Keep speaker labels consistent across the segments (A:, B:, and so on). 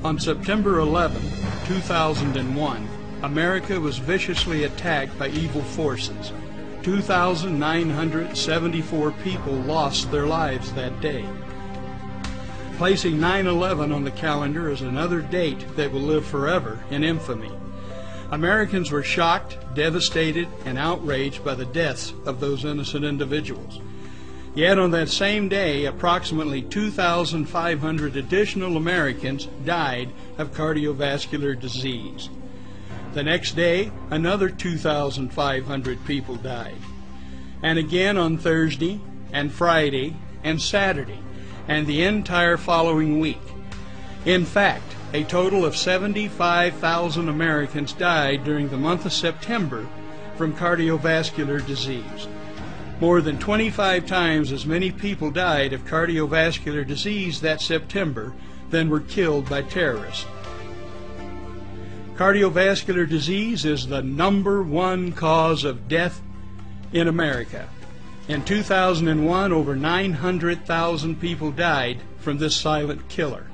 A: On September 11, 2001, America was viciously attacked by evil forces. 2,974 people lost their lives that day, placing 9/11 on the calendar as another date that will live forever in infamy. Americans were shocked, devastated, and outraged by the deaths of those innocent individuals. Yet on that same day, approximately 2,500 additional Americans died of cardiovascular disease. The next day, another 2,500 people died. And again on Thursday, and Friday, and Saturday, and the entire following week. In fact, a total of 75,000 Americans died during the month of September from cardiovascular disease. More than 25 times as many people died of cardiovascular disease that September than were killed by terrorists. Cardiovascular disease is the #1 cause of death in America. In 2001, over 900,000 people died from this silent killer.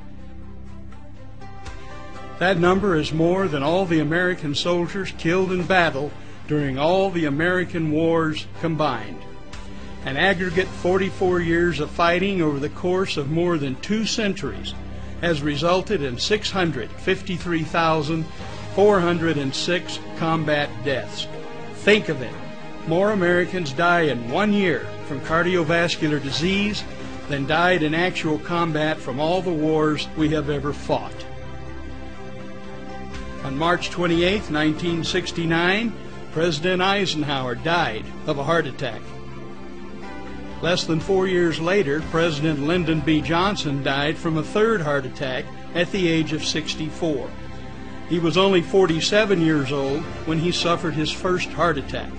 A: That number is more than all the American soldiers killed in battle during all the American wars combined. An aggregate 44 years of fighting over the course of more than 2 centuries has resulted in 653,406 combat deaths. Think of it. More Americans die in 1 year from cardiovascular disease than died in actual combat from all the wars we have ever fought. On March 28, 1969, President Eisenhower died of a heart attack. Less than 4 years later, President Lyndon B. Johnson died from a third heart attack at the age of 64. He was only 47 years old when he suffered his first heart attack.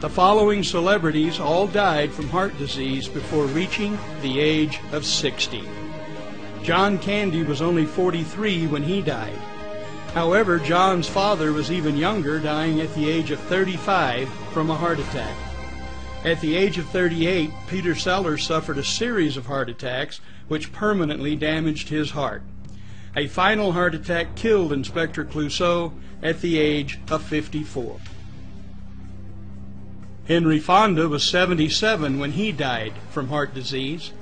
A: The following celebrities all died from heart disease before reaching the age of 60. John Candy was only 43 when he died. However, John's father was even younger, dying at the age of 35 from a heart attack. At the age of 38, Peter Sellers suffered a series of heart attacks which permanently damaged his heart. A final heart attack killed Inspector Clouseau at the age of 54. Henry Fonda was 77 when he died from heart disease.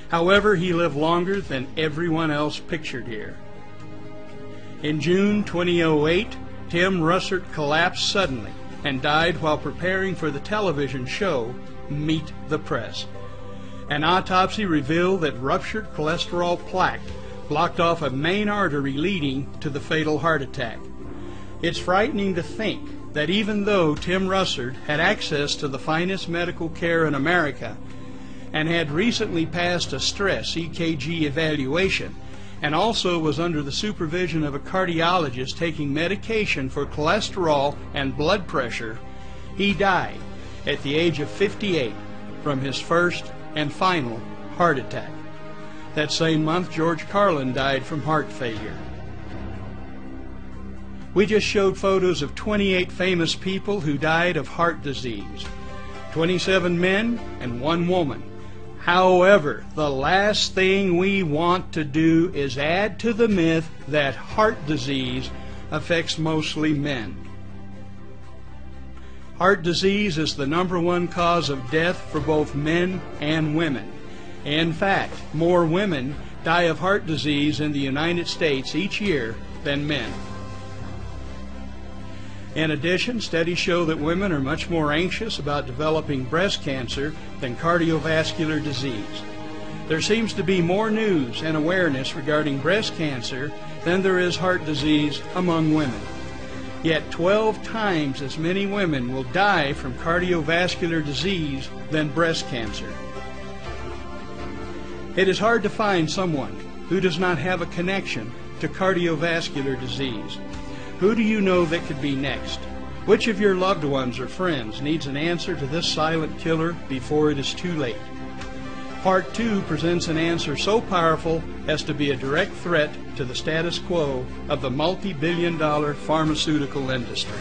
A: However, he lived longer than everyone else pictured here. In June 2008, Tim Russert collapsed suddenly and died while preparing for the television show Meet the Press. An autopsy revealed that ruptured cholesterol plaque blocked off a main artery leading to the fatal heart attack. It's frightening to think that even though Tim Russert had access to the finest medical care in America and had recently passed a stress EKG evaluation, and also was under the supervision of a cardiologist taking medication for cholesterol and blood pressure, he died at the age of 58 from his first and final heart attack. That same month, George Carlin died from heart failure. We just showed photos of 28 famous people who died of heart disease, 27 men and 1 woman. However, the last thing we want to do is add to the myth that heart disease affects mostly men. Heart disease is the #1 cause of death for both men and women. In fact, more women die of heart disease in the United States each year than men. In addition, studies show that women are much more anxious about developing breast cancer than cardiovascular disease. There seems to be more news and awareness regarding breast cancer than there is heart disease among women. Yet 12 times as many women will die from cardiovascular disease than breast cancer. It is hard to find someone who does not have a connection to cardiovascular disease. Who do you know that could be next? Which of your loved ones or friends needs an answer to this silent killer before it is too late? Part 2 presents an answer so powerful as to be a direct threat to the status quo of the multi-billion-dollar pharmaceutical industry.